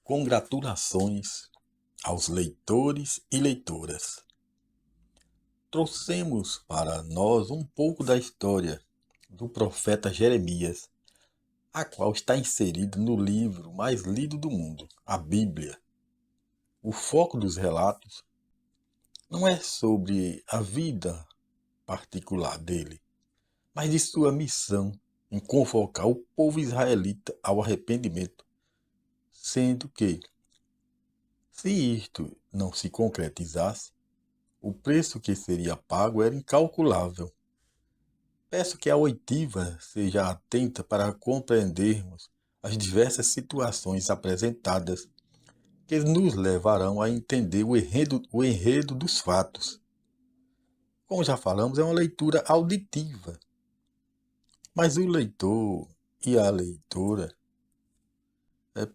Congratulações aos leitores e leitoras. Trouxemos para nós um pouco da história do profeta Jeremias, a qual está inserida no livro mais lido do mundo, a Bíblia. O foco dos relatos não é sobre a vida particular dele, mas de sua missão em convocar o povo israelita ao arrependimento, sendo que, se isto não se concretizasse, o preço que seria pago era incalculável. Peço que a oitiva seja atenta para compreendermos as diversas situações apresentadas, que nos levarão a entender o enredo dos fatos. Como já falamos, é uma leitura auditiva, mas o leitor e a leitora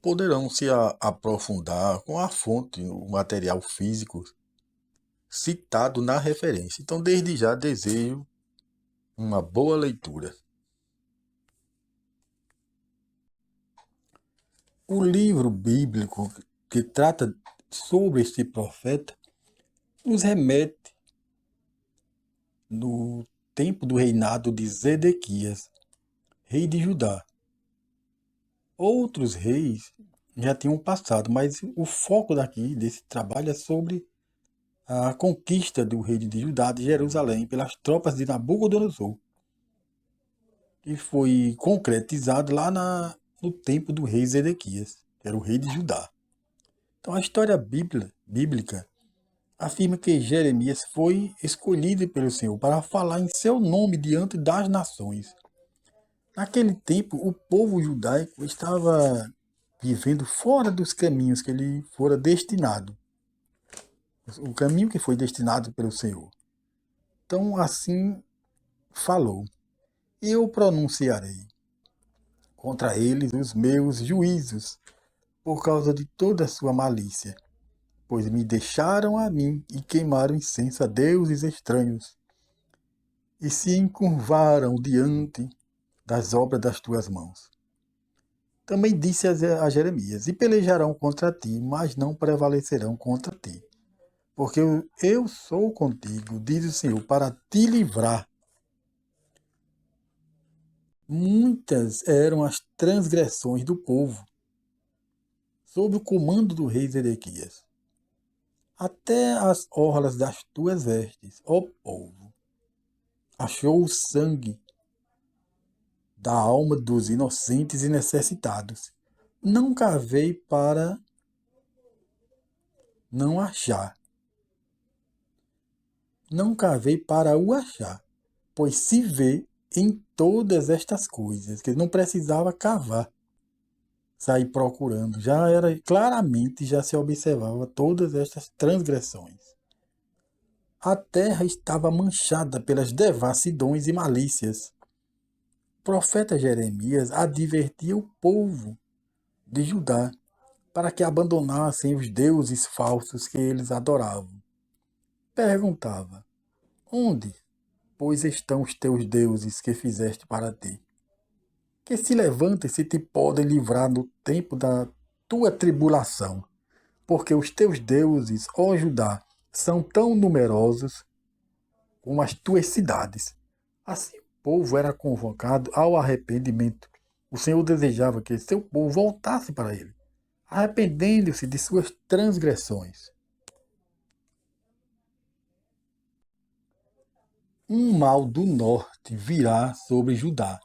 poderão se aprofundar com a fonte, o material físico citado na referência. Então, desde já, desejo uma boa leitura. O livro bíblico que trata sobre este profeta nos remete no tempo do reinado de Zedequias, rei de Judá. Outros reis já tinham passado, mas o foco desse trabalho é sobre a conquista do rei de Judá de Jerusalém pelas tropas de Nabucodonosor, que foi concretizado lá no tempo do rei Zedequias, que era o rei de Judá. Então a história bíblica afirma que Jeremias foi escolhido pelo Senhor para falar em seu nome diante das nações. Naquele tempo, o povo judaico estava vivendo fora dos caminhos que ele fora destinado. O caminho que foi destinado pelo Senhor. Então, assim falou: eu pronunciarei contra eles os meus juízos, por causa de toda a sua malícia, pois me deixaram a mim e queimaram incenso a deuses estranhos, e se encurvaram diante das obras das tuas mãos. Também disse a Jeremias: e pelejarão contra ti, mas não prevalecerão contra ti, porque eu sou contigo, diz o Senhor, para te livrar. Muitas eram as transgressões do povo, sob o comando do rei Zedequias. Até as orlas das tuas vestes, ó povo, achou o sangue da alma dos inocentes e necessitados. Não cavei para não achar. Não cavei para o achar, pois se vê em todas estas coisas, que não precisava cavar, sair procurando. Já era claramente, já se observava todas estas transgressões. A terra estava manchada pelas devassidões e malícias. O profeta Jeremias advertia o povo de Judá para que abandonassem os deuses falsos que eles adoravam. Perguntava: onde, pois, estão os teus deuses que fizeste para ti? Que se levantem se te podem livrar no tempo da tua tribulação, porque os teus deuses, ó Judá, são tão numerosos como as tuas cidades. Assim o povo era convocado ao arrependimento. O Senhor desejava que seu povo voltasse para ele, arrependendo-se de suas transgressões. Um mal do norte virá sobre Judá.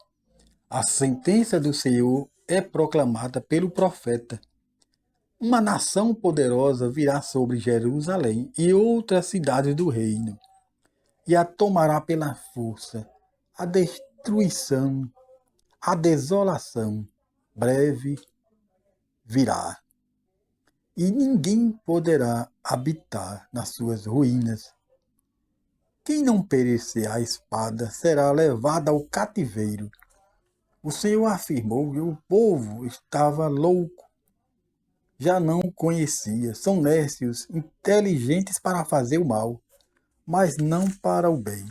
A sentença do Senhor é proclamada pelo profeta. Uma nação poderosa virá sobre Jerusalém e outras cidades do reino, e a tomará pela força. A destruição, a desolação breve virá, e ninguém poderá habitar nas suas ruínas. Quem não perecer à espada será levado ao cativeiro. O Senhor afirmou que o povo estava louco, já não o conhecia. São nércios, inteligentes para fazer o mal, mas não para o bem.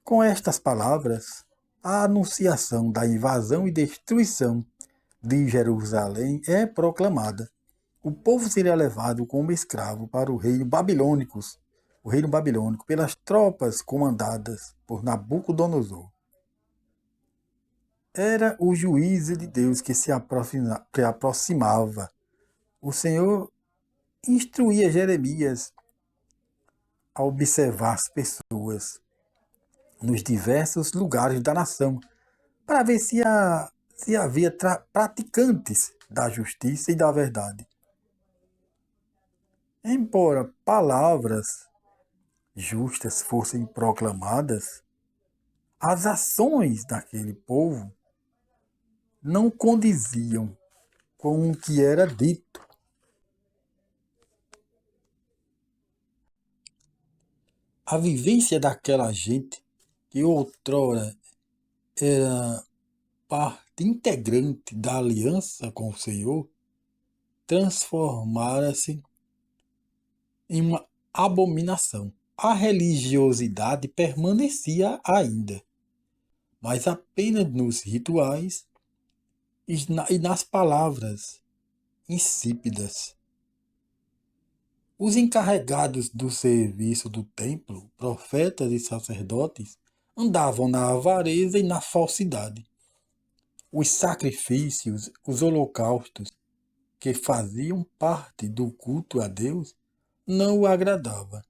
Com estas palavras, a anunciação da invasão e destruição de Jerusalém é proclamada. o povo seria levado como escravo para o reino babilônico, pelas tropas comandadas por Nabucodonosor. Era o juízo de Deus que aproximava. O Senhor instruía Jeremias a observar as pessoas nos diversos lugares da nação, para ver se havia praticantes da justiça e da verdade. Embora palavras justas fossem proclamadas, as ações daquele povo não condiziam com o que era dito. A vivência daquela gente, que outrora era parte integrante da aliança com o Senhor, transformara-se em uma abominação. A religiosidade permanecia ainda, mas apenas nos rituais e nas palavras insípidas. Os encarregados do serviço do templo, profetas e sacerdotes, andavam na avareza e na falsidade. Os sacrifícios, os holocaustos, que faziam parte do culto a Deus, não o agradava.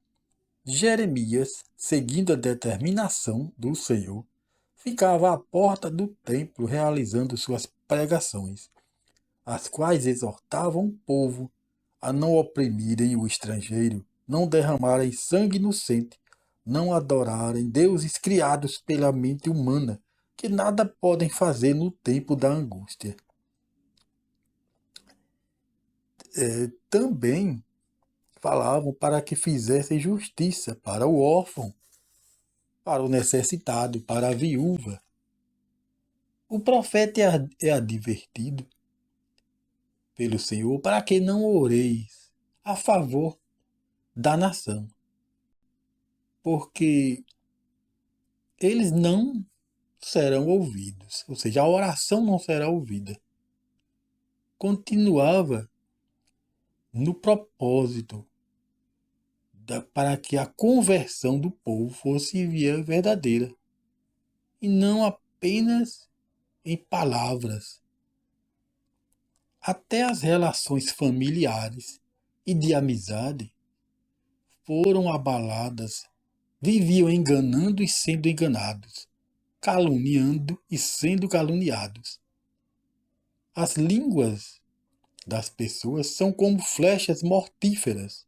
Jeremias, seguindo a determinação do Senhor, ficava à porta do templo realizando suas pregações, as quais exortavam o povo a não oprimirem o estrangeiro, não derramarem sangue inocente, não adorarem deuses criados pela mente humana, que nada podem fazer no tempo da angústia. Também falavam para que fizessem justiça para o órfão, para o necessitado, para a viúva. O profeta é advertido pelo Senhor para que não oreis a favor da nação, porque eles não serão ouvidos, ou seja, a oração não será ouvida. Continuava no propósito para que a conversão do povo fosse verdadeira, e não apenas em palavras. Até as relações familiares e de amizade foram abaladas, viviam enganando e sendo enganados, caluniando e sendo caluniados. As línguas das pessoas são como flechas mortíferas.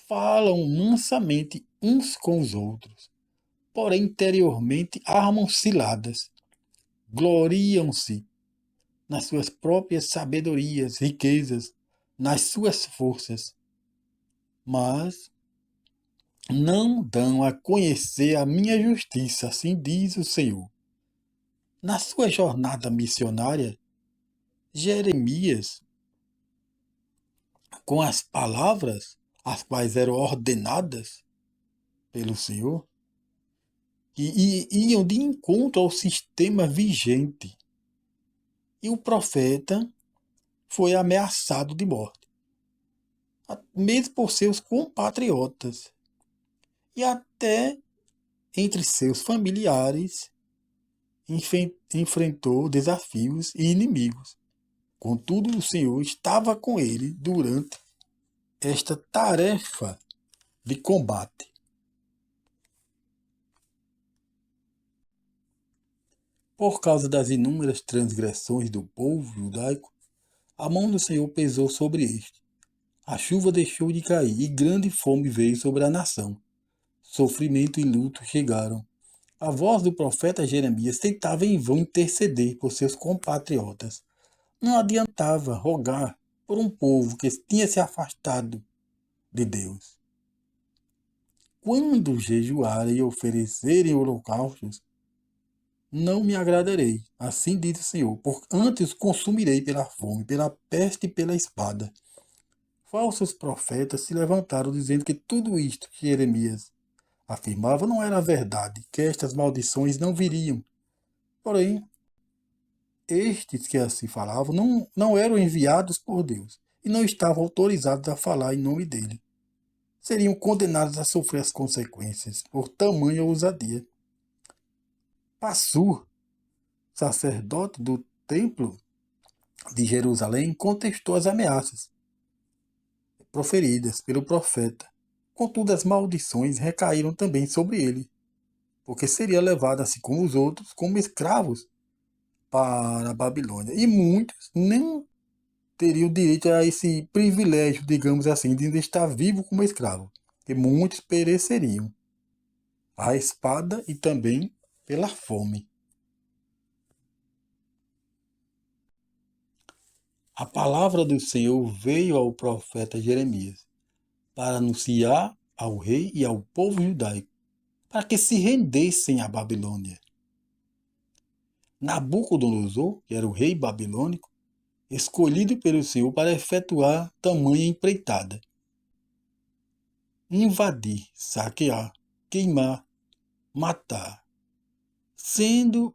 Falam mansamente uns com os outros, porém interiormente armam ciladas. Gloriam-se nas suas próprias sabedorias, riquezas, nas suas forças, mas não dão a conhecer a minha justiça, assim diz o Senhor. Na sua jornada missionária, Jeremias, com as palavras as quais eram ordenadas pelo Senhor, e iam de encontro ao sistema vigente. E o profeta foi ameaçado de morte, mesmo por seus compatriotas, e até entre seus familiares enfrentou desafios e inimigos. Contudo, o Senhor estava com ele durante esta tarefa de combate. Por causa das inúmeras transgressões do povo judaico, a mão do Senhor pesou sobre este. A chuva deixou de cair e grande fome veio sobre a nação. Sofrimento e luto chegaram. A voz do profeta Jeremias tentava em vão interceder por seus compatriotas. Não adiantava rogar por um povo que tinha se afastado de Deus. Quando jejuarem e oferecerem holocaustos, não me agradarei, assim diz o Senhor, por antes consumirei pela fome, pela peste e pela espada. Falsos profetas se levantaram dizendo que tudo isto que Jeremias afirmava não era verdade, que estas maldições não viriam. Porém, estes que assim falavam não eram enviados por Deus, e não estavam autorizados a falar em nome dele. Seriam condenados a sofrer as consequências por tamanha ousadia. Passur, sacerdote do templo de Jerusalém, contestou as ameaças proferidas pelo profeta. Contudo, as maldições recaíram também sobre ele, porque seria levado, assim como os outros, como escravos para a Babilônia. E muitos nem teriam direito a esse privilégio, digamos assim, de ainda estar vivo como escravo. E muitos pereceriam à espada e também pela fome. A palavra do Senhor veio ao profeta Jeremias para anunciar ao rei e ao povo judaico para que se rendessem à Babilônia. Nabucodonosor, que era o rei babilônico, escolhido pelo Senhor para efetuar tamanha empreitada, invadir, saquear, queimar, matar, sendo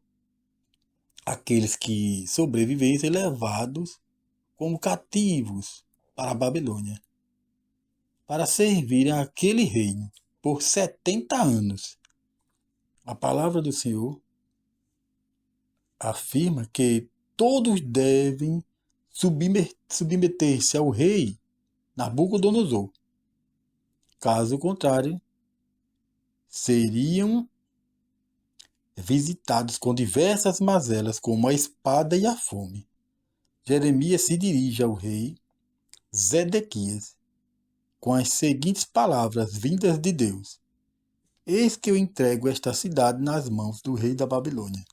aqueles que sobrevivessem levados como cativos para a Babilônia, para servirem àquele reino por 70 anos. A palavra do Senhor afirma que todos devem submeter-se ao rei Nabucodonosor. Caso contrário, seriam visitados com diversas mazelas, como a espada e a fome. Jeremias se dirige ao rei Zedequias com as seguintes palavras vindas de Deus: Eis que eu entrego esta cidade nas mãos do rei da Babilônia,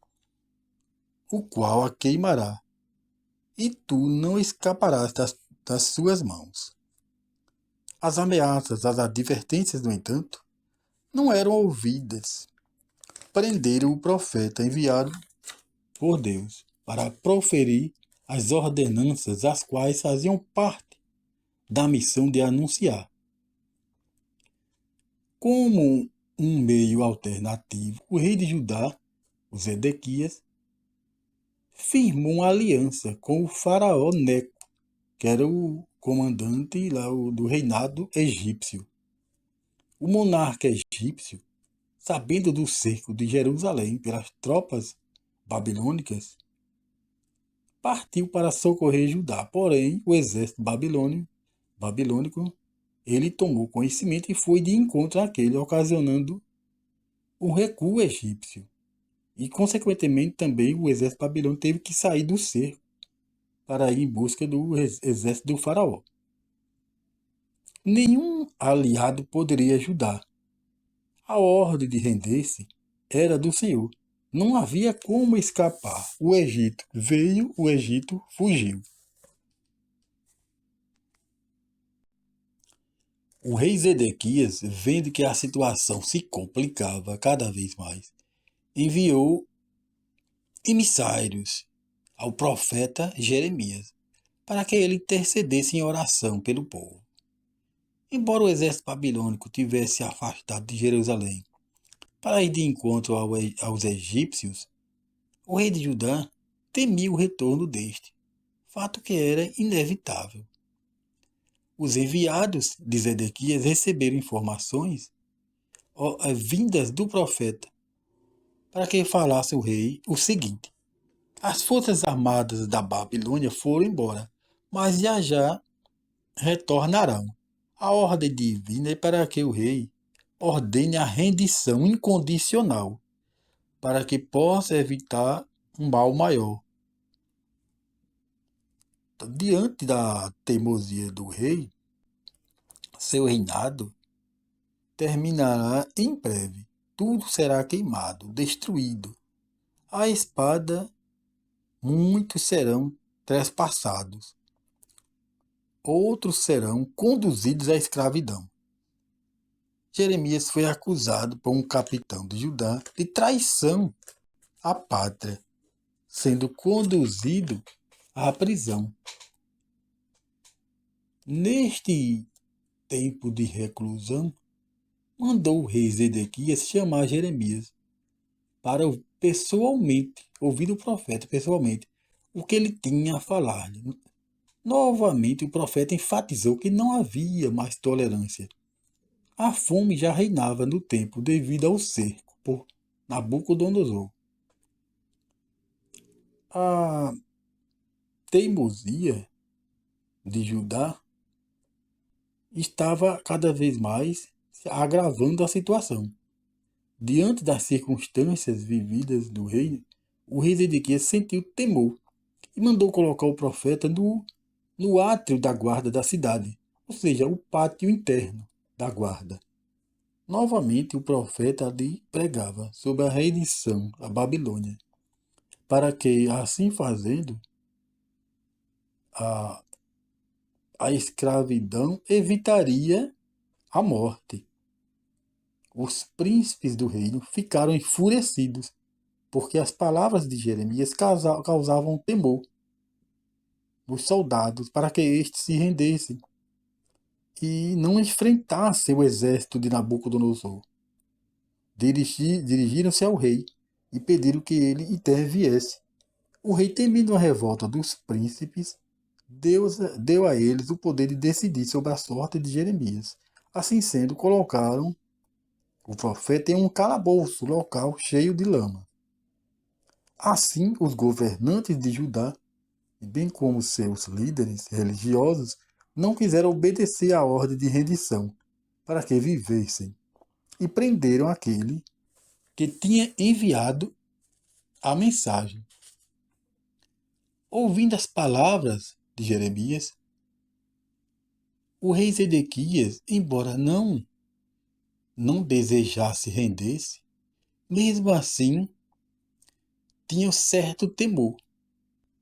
o qual a queimará, e tu não escaparás das suas mãos. As ameaças, as advertências, no entanto, não eram ouvidas. Prenderam o profeta enviado por Deus para proferir as ordenanças, as quais faziam parte da missão de anunciar. Como um meio alternativo, o rei de Judá, o Zedequias, firmou uma aliança com o faraó Neco, que era o comandante lá, do reinado egípcio. O monarca egípcio, sabendo do cerco de Jerusalém pelas tropas babilônicas, partiu para socorrer Judá. Porém, o exército babilônico, ele tomou conhecimento e foi de encontro àquele, ocasionando um recuo egípcio. E, consequentemente, também o exército babilônico teve que sair do cerco para ir em busca do exército do faraó. Nenhum aliado poderia ajudar. A ordem de render-se era do Senhor. Não havia como escapar. O Egito veio, o Egito fugiu. O rei Zedequias, vendo que a situação se complicava cada vez mais, enviou emissários ao profeta Jeremias para que ele intercedesse em oração pelo povo. Embora o exército babilônico tivesse afastado de Jerusalém para ir de encontro aos egípcios, o rei de Judá temia o retorno deste, fato que era inevitável. Os enviados de Zedequias receberam informações vindas do profeta para que falasse ao rei o seguinte: as forças armadas da Babilônia foram embora, mas já já retornarão. A ordem divina é para que o rei ordene a rendição incondicional, para que possa evitar um mal maior. Diante da teimosia do rei, seu reinado terminará em breve. Tudo será queimado, destruído. A espada, muitos serão trespassados. Outros serão conduzidos à escravidão. Jeremias foi acusado por um capitão de Judá de traição à pátria, sendo conduzido à prisão. Neste tempo de reclusão, mandou o rei Zedequias chamar Jeremias para pessoalmente, ouvir o profeta pessoalmente, o que ele tinha a falar-lhe. Novamente o profeta enfatizou que não havia mais tolerância. A fome já reinava no templo devido ao cerco por Nabucodonosor. A teimosia de Judá estava cada vez mais agravando a situação. Diante das circunstâncias vividas do reino, o rei Zedequias sentiu temor e mandou colocar o profeta no átrio da guarda da cidade, ou seja, o pátio interno da guarda. Novamente o profeta ali pregava sobre a rendição à Babilônia, para que, assim fazendo, a, a escravidão evitaria a morte. Os príncipes do reino ficaram enfurecidos, porque as palavras de Jeremias causavam temor nos soldados para que estes se rendessem e não enfrentassem o exército de Nabucodonosor. Dirigiram-se ao rei e pediram que ele interviesse. O rei, temendo a revolta dos príncipes, deu a eles o poder de decidir sobre a sorte de Jeremias. Assim sendo, colocaram o profeta em um calabouço local cheio de lama. Assim, os governantes de Judá, bem como seus líderes religiosos, não quiseram obedecer à ordem de rendição para que vivessem, e prenderam aquele que tinha enviado a mensagem. Ouvindo as palavras de Jeremias, o rei Zedequias, embora não desejasse render-se, mesmo assim tinha certo temor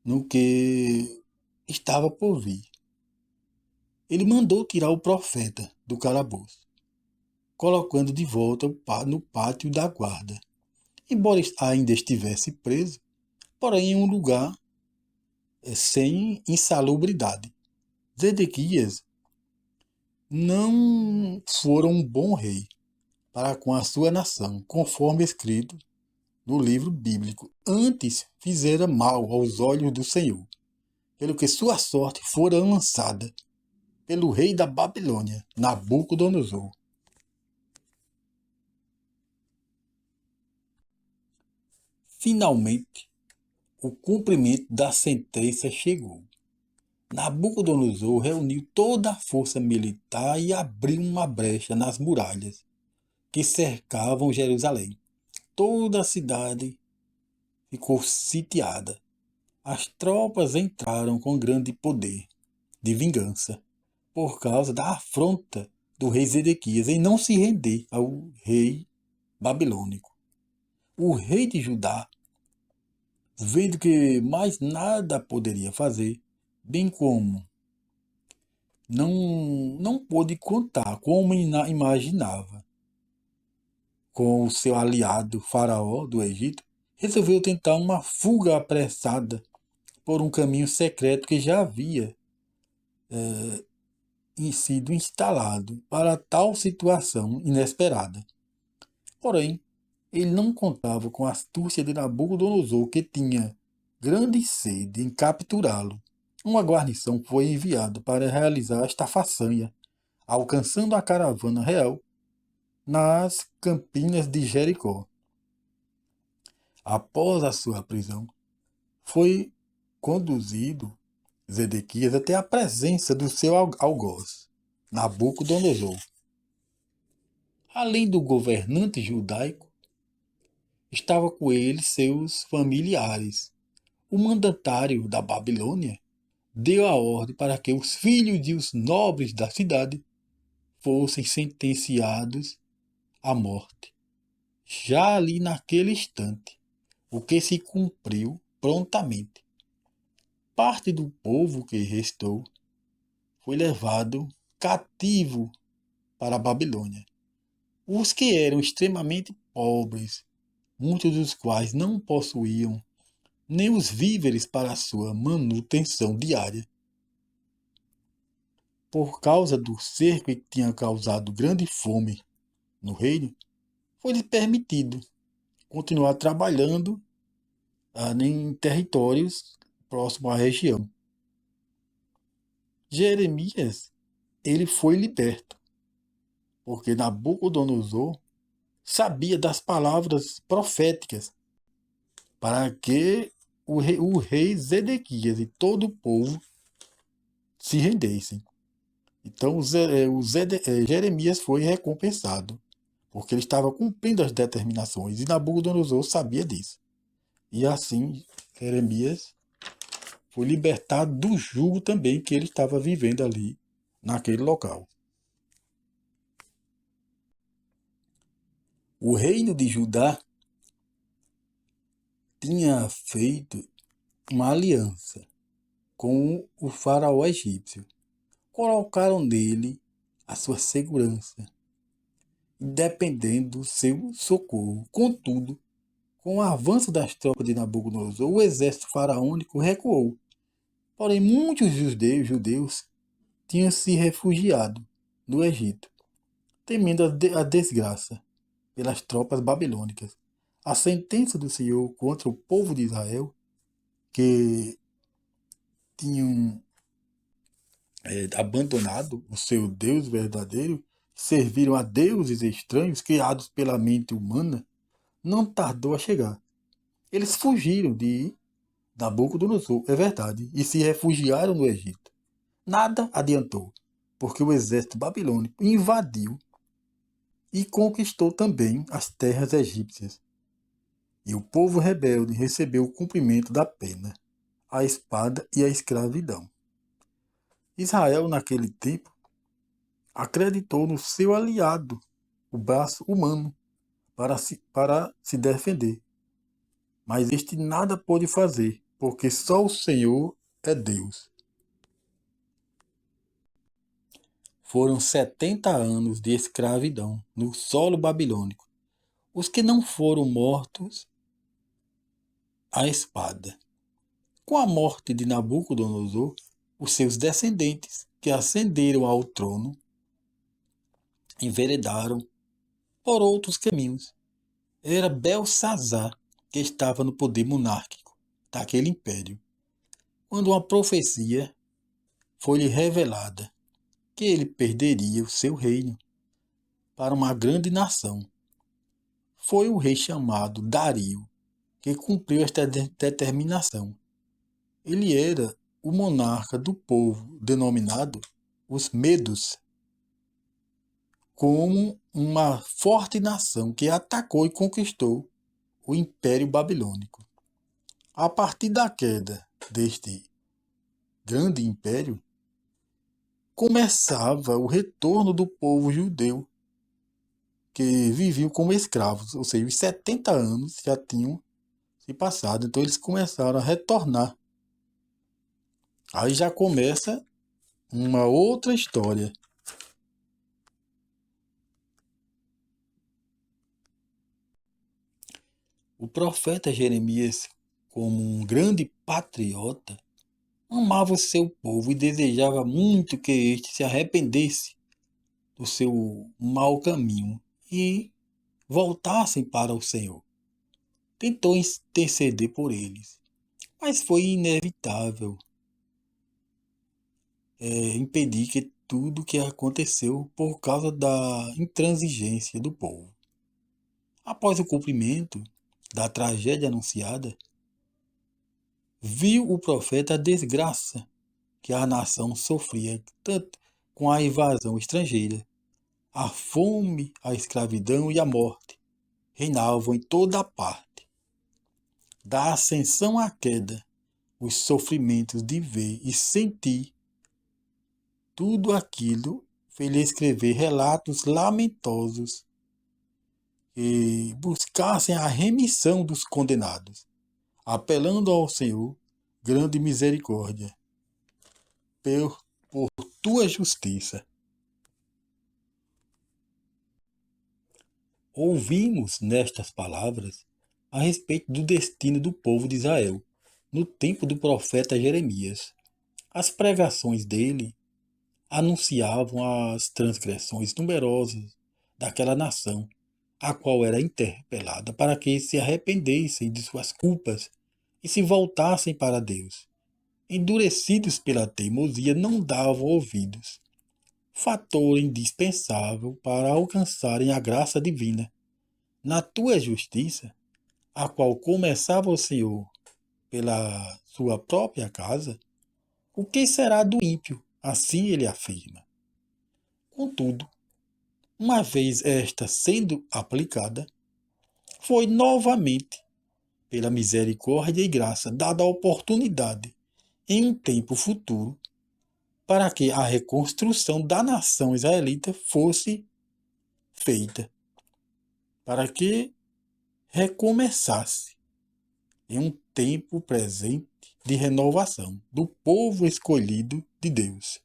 no que estava por vir. Ele mandou tirar o profeta do calabouço, colocando de volta no pátio da guarda, embora ainda estivesse preso, porém em um lugar sem insalubridade. Zedequias não fora um bom rei para com a sua nação, conforme escrito no livro bíblico. Antes fizera mal aos olhos do Senhor, pelo que sua sorte fora lançada pelo rei da Babilônia, Nabucodonosor. Finalmente, o cumprimento da sentença chegou. Nabucodonosor reuniu toda a força militar e abriu uma brecha nas muralhas que cercavam Jerusalém. Toda a cidade ficou sitiada. As tropas entraram com grande poder de vingança, por causa da afronta do rei Zedequias em não se render ao rei babilônico. O rei de Judá, vendo que mais nada poderia fazer, bem como não pôde contar como imaginava com o seu aliado faraó do Egito, resolveu tentar uma fuga apressada por um caminho secreto que já havia sido instalado para tal situação inesperada. Porém, ele não contava com a astúcia de Nabucodonosor, que tinha grande sede em capturá-lo. Uma guarnição foi enviada para realizar esta façanha, alcançando a caravana real nas campinas de Jericó. Após a sua prisão, foi conduzido Zedequias até a presença do seu algoz, Nabucodonosor. Além do governante judaico, estava com ele seus familiares. O mandatário da Babilônia deu a ordem para que os filhos e os nobres da cidade fossem sentenciados à morte, já ali naquele instante, o que se cumpriu prontamente. Parte do povo que restou foi levado cativo para a Babilônia. Os que eram extremamente pobres, muitos dos quais não possuíam nem os víveres para a sua manutenção diária, por causa do cerco que tinha causado grande fome no reino, foi-lhes permitido continuar trabalhando em territórios próximos à região. Jeremias, ele foi liberto, porque Nabucodonosor sabia das palavras proféticas para que o rei Zedequias e todo o povo se rendessem. Então Jeremias foi recompensado, porque ele estava cumprindo as determinações, e Nabucodonosor sabia disso. E assim, Jeremias foi libertado do jugo também que ele estava vivendo ali, naquele local. O reino de Judá tinha feito uma aliança com o faraó egípcio. Colocaram nele a sua segurança, dependendo do seu socorro. Contudo, com o avanço das tropas de Nabucodonosor, o exército faraônico recuou. Porém, muitos judeus tinham se refugiado no Egito, temendo a desgraça pelas tropas babilônicas. A sentença do Senhor contra o povo de Israel, que tinham abandonado o seu Deus verdadeiro, serviram a deuses estranhos criados pela mente humana, não tardou a chegar. Eles fugiram de Nabucodonosor, é verdade, e se refugiaram no Egito. Nada adiantou, porque o exército babilônico invadiu e conquistou também as terras egípcias. E o povo rebelde recebeu o cumprimento da pena, a espada e a escravidão. Israel, naquele tempo, acreditou no seu aliado, o braço humano, para se defender. Mas este nada pôde fazer, porque só o Senhor é Deus. Foram 70 anos de escravidão no solo babilônico. Os que não foram mortos, a espada. Com a morte de Nabucodonosor, os seus descendentes, que ascenderam ao trono, enveredaram por outros caminhos. Era Belsazar que estava no poder monárquico daquele império, quando uma profecia foi-lhe revelada que ele perderia o seu reino para uma grande nação. Foi o rei chamado Dario que cumpriu esta determinação. Ele era o monarca do povo denominado os Medos, como uma forte nação que atacou e conquistou o Império Babilônico. A partir da queda deste grande império, começava o retorno do povo judeu, que viviam como escravos, ou seja, os 70 anos já tinham se passado, então eles começaram a retornar. Aí já começa uma outra história. O profeta Jeremias, como um grande patriota, amava o seu povo e desejava muito que este se arrependesse do seu mau caminho e voltassem para o Senhor. Tentou interceder por eles, mas foi inevitável impedir que tudo que aconteceu por causa da intransigência do povo. Após o cumprimento da tragédia anunciada, viu o profeta a desgraça que a nação sofria tanto com a invasão estrangeira. A fome, a escravidão e a morte reinavam em toda a parte. Da ascensão à queda, os sofrimentos de ver e sentir tudo aquilo fez-lhe escrever relatos lamentosos que buscassem a remissão dos condenados, apelando ao Senhor, grande misericórdia, por tua justiça. Ouvimos nestas palavras a respeito do destino do povo de Israel, no tempo do profeta Jeremias. As pregações dele anunciavam as transgressões numerosas daquela nação, a qual era interpelada para que se arrependessem de suas culpas e se voltassem para Deus. endurecidos pela teimosia, não davam ouvidos, fator indispensável para alcançarem a graça divina. Na tua justiça, a qual começava o Senhor pela sua própria casa, o que será do ímpio? Assim ele afirma. Contudo, uma vez esta sendo aplicada, foi novamente, pela misericórdia e graça, dada a oportunidade, em um tempo futuro, para que a reconstrução da nação israelita fosse feita, para que recomeçasse em um tempo presente de renovação do povo escolhido de Deus.